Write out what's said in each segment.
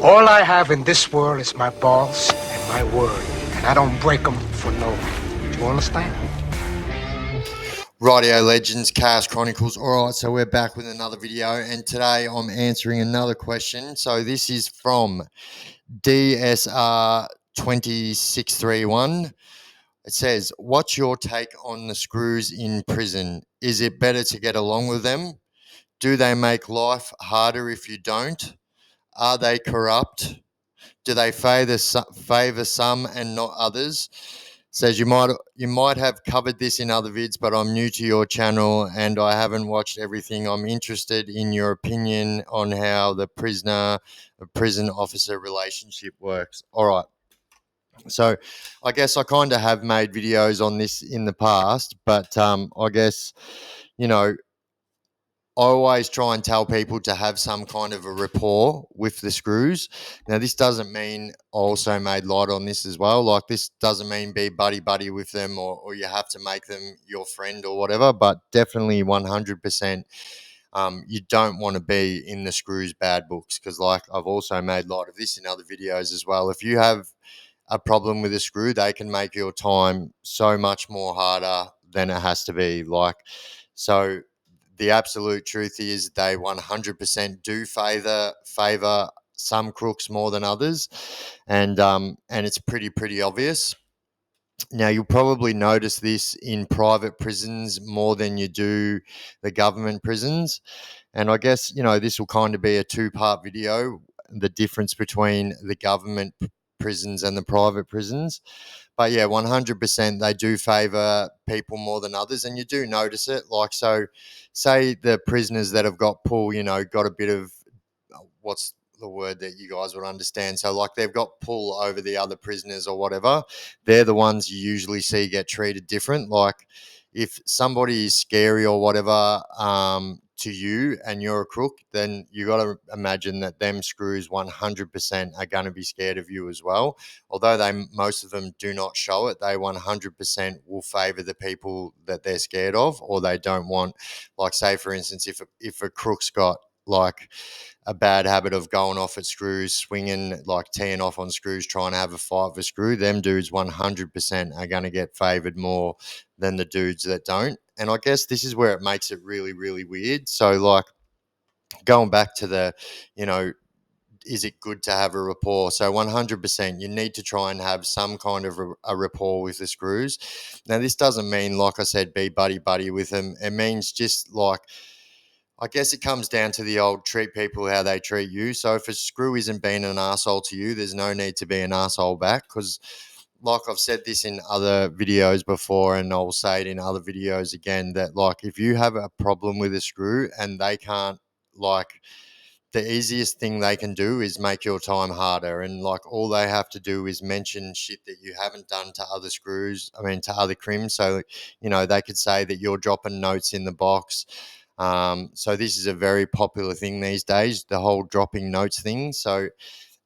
All I have in this world is my balls and my word, and I don't break them for no one. Do you understand? Rightio legends, Chaos Chronicles. All right, so we're back with another video, and today I'm answering another question. So this is from DSR 2631. It says, what's your take on the screws in prison? Is it better to get along with them? Do they make life harder if you don't? Are they corrupt? Do they favour some and not others? Says you might have covered this in other vids, but I'm new to your channel and I haven't watched everything. I'm interested in your opinion on how the prison officer relationship works. All right. So I guess I kind of have made videos on this in the past, but I guess, you know, I always try and tell people to have some kind of a rapport with the screws. Now, this doesn't mean I also made light on this as well. Like, this doesn't mean be buddy with them or you have to make them your friend or whatever, but definitely 100%. You don't want to be in the screws bad books because, like, I've also made light of this in other videos as well. If you have a problem with a screw, they can make your time so much more harder than it has to be. Like, so the absolute truth is they 100% do favor some crooks more than others, and it's pretty obvious. Now, you'll probably notice this in private prisons more than you do the government prisons. And I guess, this will kind of be a two-part video, the difference between the government prisons and the private prisons. But yeah, 100% they do favour people more than others. And you do notice it. Like, so say the prisoners that have got pull, got a bit of, what's the word that you guys would understand? So, like, they've got pull over the other prisoners or whatever. They're the ones you usually see get treated different. Like, if somebody is scary or whatever to you and you're a crook, then you got to imagine that them screws 100% are going to be scared of you as well. Although most of them do not show it, they 100% will favour the people that they're scared of or they don't want. Like, say, for instance, if a crook's got like a bad habit of going off at screws, swinging, like teeing off on screws, trying to have a fight with a screw, them dudes 100% are going to get favoured more than the dudes that don't. And I guess this is where it makes it really, really weird. So, like, going back to the, is it good to have a rapport? So 100%, you need to try and have some kind of a rapport with the screws. Now, this doesn't mean, like I said, be buddy with them. It means just like, I guess it comes down to the old treat people how they treat you. So if a screw isn't being an arsehole to you, there's no need to be an arsehole back because, like I've said this in other videos before and I'll say it in other videos again, that, like, if you have a problem with a screw and they can't, like, the easiest thing they can do is make your time harder. And, like, all they have to do is mention shit that you haven't done to other to other crims. So, they could say that you're dropping notes in the box. So this is a very popular thing these days, the whole dropping notes thing. So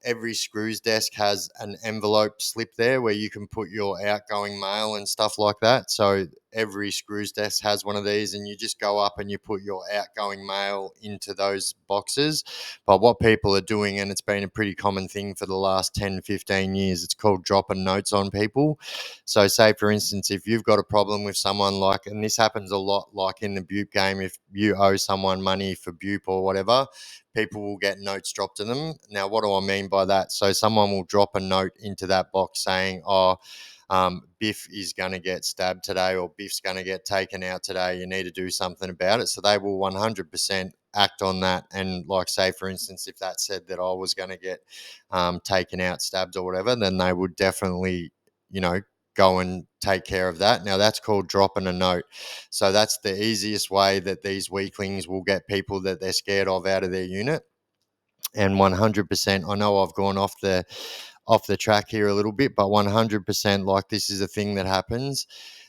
every screws desk has an envelope slip there where you can put your outgoing mail and stuff like that. So every screws desk has one of these and you just go up and you put your outgoing mail into those boxes. But what people are doing, and it's been a pretty common thing for the last 10, 15 years, it's called dropping notes on people. So say, for instance, if you've got a problem with someone, like, and this happens a lot, like in the BUP game, if you owe someone money for BUP or whatever, people will get notes dropped to them. Now, what do I mean by that? So someone will drop a note into that box saying, BIFF is going to get stabbed today or BIFF's going to get taken out today. You need to do something about it. So they will 100% act on that. And, like, say, for instance, if that said that I was going to get taken out, stabbed or whatever, then they would definitely, go and take care of that. Now, that's called dropping a note. So that's the easiest way that these weaklings will get people that they're scared of out of their unit. And 100%, I know I've gone off the track here a little bit, but 100%, like, this is a thing that happens.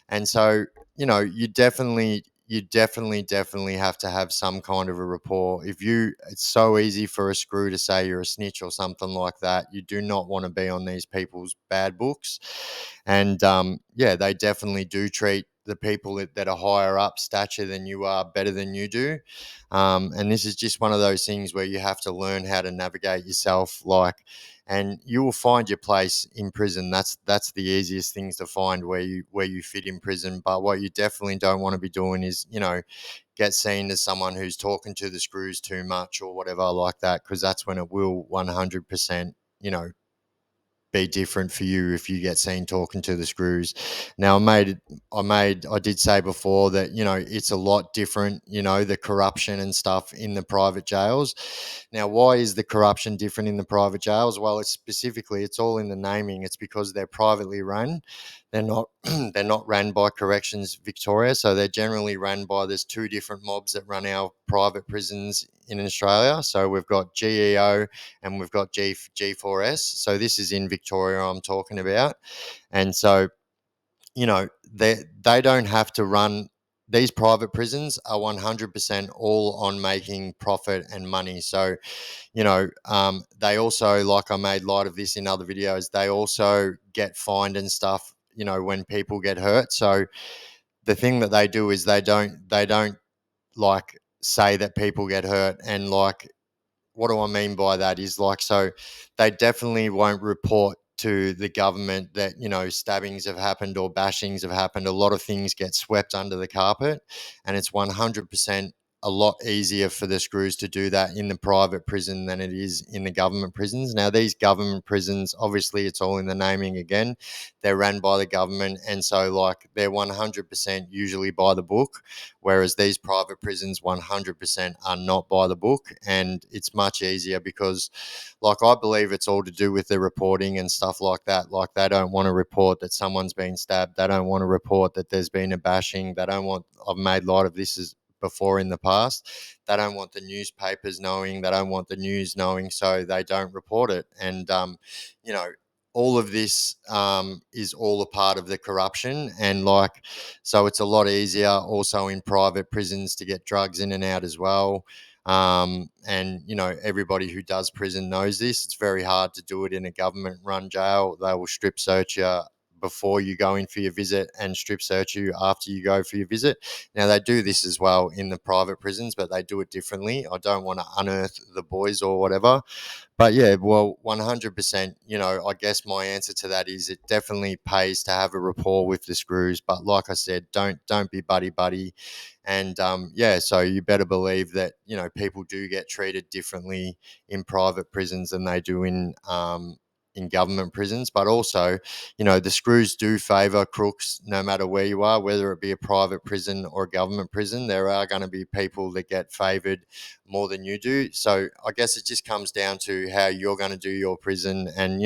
And so, you definitely have to have some kind of a rapport. It's so easy for a screw to say you're a snitch or something like that. You do not want to be on these people's bad books. And they definitely do treat the people that are higher up stature than you are better than you do. And this is just one of those things where you have to learn how to navigate yourself, and you will find your place in prison. That's the easiest things to find where you fit in prison. But what you definitely don't want to be doing is, get seen as someone who's talking to the screws too much or whatever like that, because that's when it will 100%, be different for you if you get seen talking to the screws. Now, I did say before that, it's a lot different, the corruption and stuff in the private jails. Now, why is the corruption different in the private jails? Well, it's all in the naming. It's because they're privately run. They're not they're not run by Corrections Victoria, so they're generally run by, there's two different mobs that run our private prisons in Australia. So we've got GEO and we've got G4S. So this is in Victoria I'm talking about. And so, they don't have to run, these private prisons are 100% all on making profit and money. So, they also, like I made light of this in other videos, they also get fined and stuff, when people get hurt. So the thing that they do is they don't like say that people get hurt, and what do I mean by that is, so they definitely won't report to the government that, stabbings have happened or bashings have happened. A lot of things get swept under the carpet, and it's 100% a lot easier for the screws to do that in the private prison than it is in the government prisons. Now, these government prisons, obviously it's all in the naming again, they're run by the government, and so they're 100% usually by the book, whereas these private prisons 100% are not by the book. And it's much easier because, I believe it's all to do with the reporting and stuff like that. They don't want to report that someone's been stabbed. They don't want to report that there's been a bashing. I've made light of this before in the past. They don't want the newspapers knowing. They don't want the news knowing, so they don't report it. And, all of this is all a part of the corruption. And so it's a lot easier also in private prisons to get drugs in and out as well. And everybody who does prison knows this. It's very hard to do it in a government run jail. They will strip search you before you go in for your visit and strip search you after you go for your visit. Now, they do this as well in the private prisons, but they do it differently. I don't want to unearth the boys or whatever. But yeah, well, 100%, I guess my answer to that is it definitely pays to have a rapport with the screws. But like I said, don't be buddy. And so you better believe that, people do get treated differently in private prisons than they do in government prisons. But also, the screws do favour crooks no matter where you are, whether it be a private prison or a government prison. There are going to be people that get favoured more than you do. So I guess it just comes down to how you're going to do your prison, and,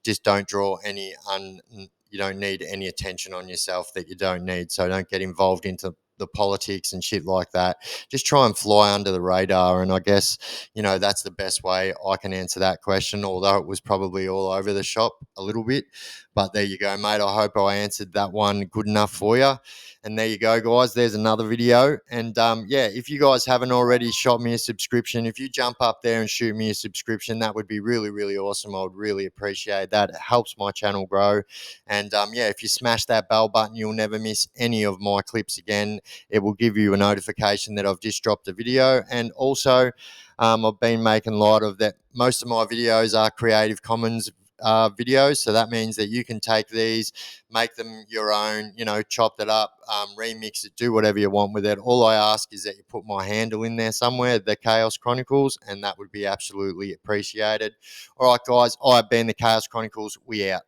just don't draw you don't need any attention on yourself that you don't need. So don't get involved into the politics and shit like that. Just try and fly under the radar. And I guess, that's the best way I can answer that question, although it was probably all over the shop a little bit. But there you go, mate. I hope I answered that one good enough for you. And there you go, guys. There's another video. And if you guys haven't already shot me a subscription, if you jump up there and shoot me a subscription, that would be really, really awesome. I would really appreciate that. It helps my channel grow. And if you smash that bell button, you'll never miss any of my clips again. It will give you a notification that I've just dropped a video. And also, I've been making light of that. Most of my videos are Creative Commons videos. So that means that you can take these, make them your own, chop it up, remix it, do whatever you want with it. All I ask is that you put my handle in there somewhere, the Chaos Chronicles, and that would be absolutely appreciated. All right, guys, I've been the Chaos Chronicles. We out.